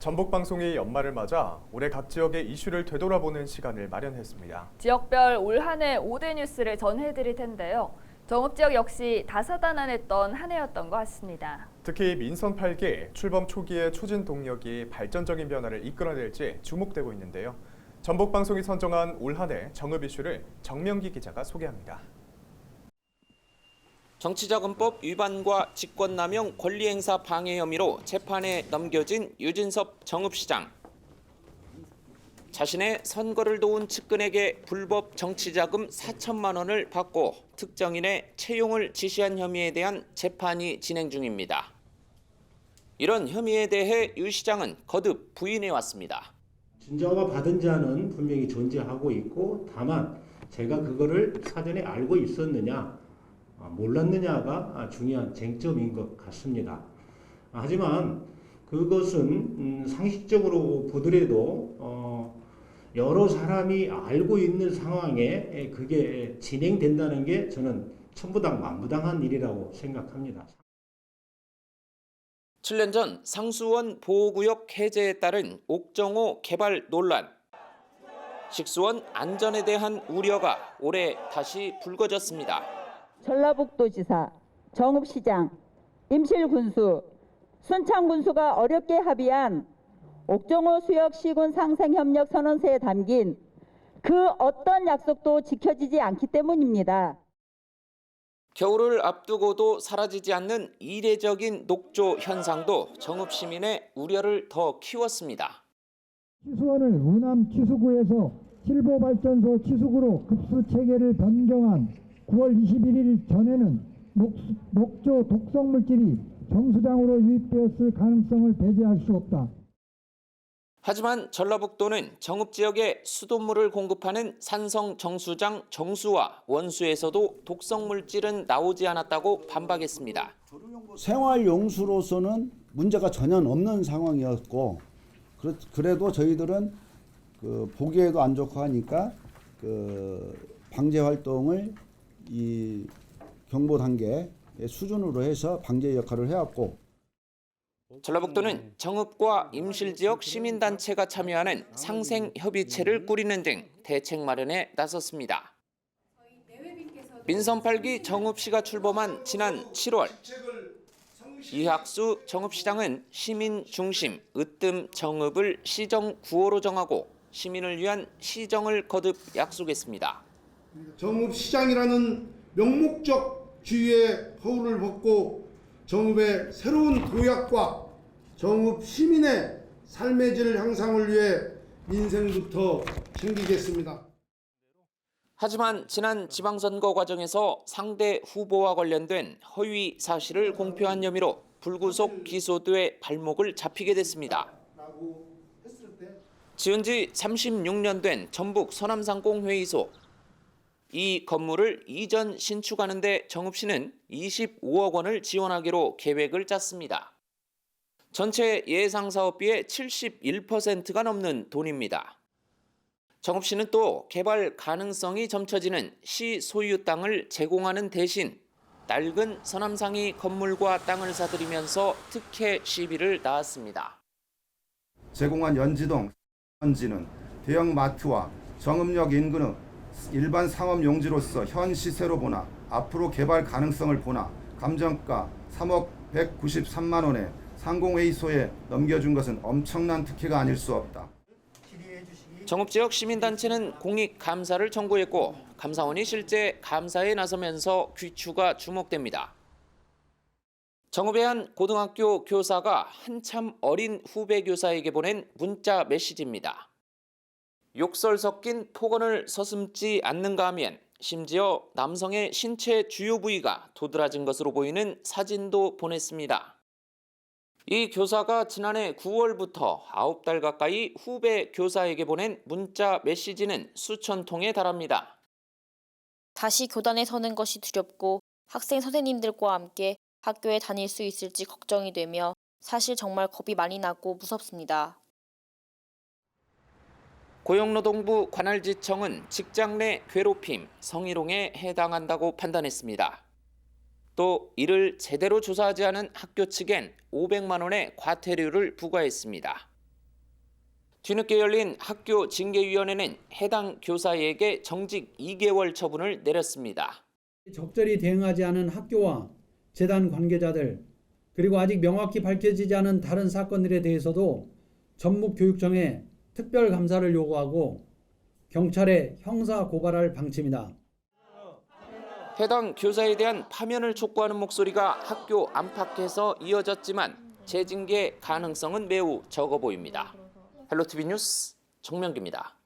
전북방송이 연말을 맞아 올해 각 지역의 이슈를 되돌아보는 시간을 마련했습니다. 지역별 올 한 해 5대 뉴스를 전해드릴 텐데요. 정읍지역 역시 다사다난했던 한 해였던 것 같습니다. 특히 민선 8기 출범 초기의 추진 동력이 발전적인 변화를 이끌어낼지 주목되고 있는데요. 전북방송이 선정한 올 한 해 정읍 이슈를 정명기 기자가 소개합니다. 정치자금법 위반과 직권남용 권리행사 방해 혐의로 재판에 넘겨진 유진섭 정읍시장. 자신의 선거를 도운 측근에게 불법 정치자금 4천만 원을 받고 특정인의 채용을 지시한 혐의에 대한 재판이 진행 중입니다. 이런 혐의에 대해 유 시장은 거듭 부인해왔습니다. 진정과 받은 자는 분명히 존재하고 있고, 다만 제가 그거를 사전에 알고 있었느냐 몰랐느냐가 중요한 쟁점인 것 같습니다. 하지만 그것은 상식적으로 보더라도 여러 사람이 알고 있는 상황에 그게 진행된다는 게 저는 천부당 만부당한 일이라고 생각합니다. 7년 전 상수원 보호구역 해제에 따른 옥정호 개발 논란. 식수원 안전에 대한 우려가 올해 다시 불거졌습니다. 전라북도지사, 정읍시장, 임실군수, 순창군수가 어렵게 합의한 옥정호 수역 시군 상생협력 선언서에 담긴 그 어떤 약속도 지켜지지 않기 때문입니다. 겨울을 앞두고도 사라지지 않는 이례적인 녹조 현상도 정읍 시민의 우려를 더 키웠습니다. 취수원을 우남 취수구에서 칠보발전소 취수구로 급수 체계를 변경한 9월 21일 전에는 녹조 독성물질이 정수장으로 유입되었을 가능성을 배제할 수 없다. 하지만 전라북도는 정읍 지역에 수돗물을 공급하는 산성 정수장 정수와 원수에서도 독성물질은 나오지 않았다고 반박했습니다. 생활용수로서는 문제가 전혀 없는 상황이었고, 그래도 저희들은 보기에도 안 좋고 하니까 방제 활동을 이 경보 단계 수준으로 해서 방제 역할을 해왔고, 전라북도는 정읍과 임실지역 시민단체가 참여하는 상생협의체를 꾸리는 등 대책 마련에 나섰습니다. 민선 8기 정읍시가 출범한 지난 7월 이학수 정읍시장은 시민 중심 으뜸 정읍을 시정 구호로 정하고 시민을 위한 시정을 거듭 약속했습니다. 정읍시장이라는 명목적 지위의 허울을 벗고 정읍의 새로운 도약과 정읍 시민의 삶의 질 향상을 위해 민생부터 챙기겠습니다. 하지만 지난 지방선거 과정에서 상대 후보와 관련된 허위 사실을 공표한 혐의로 불구속 기소돼 발목을 잡히게 됐습니다. 지은 지 36년 된 전북 서남상공회의소. 이 건물을 이전 신축하는 데 정읍시는 25억 원을 지원하기로 계획을 짰습니다. 전체 예상 사업비의 71%가 넘는 돈입니다. 정읍시는 또 개발 가능성이 점쳐지는 시 소유 땅을 제공하는 대신 낡은 서남상이 건물과 땅을 사들이면서 특혜 시비를 낳았습니다. 제공한 연지동 현지는 대형 마트와 정읍역 인근의 일반 상업 용지로서 현 시세로 보나 앞으로 개발 가능성을 보나 감정가 3억 193만 원에 상공회의소에 넘겨준 것은 엄청난 특혜가 아닐 수 없다. 정읍지역 시민단체는 공익감사를 청구했고 감사원이 실제 감사에 나서면서 귀추가 주목됩니다. 정읍의 한 고등학교 교사가 한참 어린 후배 교사에게 보낸 문자 메시지입니다. 욕설 섞인 폭언을 서슴지 않는가 하면 심지어 남성의 신체 주요 부위가 도드라진 것으로 보이는 사진도 보냈습니다. 이 교사가 지난해 9월부터 9달 가까이 후배 교사에게 보낸 문자 메시지는 수천 통에 달합니다. 다시 교단에 서는 것이 두렵고 학생 선생님들과 함께 학교에 다닐 수 있을지 걱정이 되며 사실 정말 겁이 많이 나고 무섭습니다. 고용노동부 관할지청은 직장 내 괴롭힘, 성희롱에 해당한다고 판단했습니다. 또 이를 제대로 조사하지 않은 학교 측엔 500만 원의 과태료를 부과했습니다. 뒤늦게 열린 학교 징계위원회는 해당 교사에게 정직 2개월 처분을 내렸습니다. 적절히 대응하지 않은 학교와 재단 관계자들, 그리고 아직 명확히 밝혀지지 않은 다른 사건들에 대해서도 전북교육청에 특별 감사를 요구하고 경찰에 형사 고발할 방침이다. 해당 교사에 대한 파면을 촉구하는 목소리가 학교 안팎에서 이어졌지만 재징계 가능성은 매우 적어 보입니다. 헬로티비 뉴스 정명기입니다.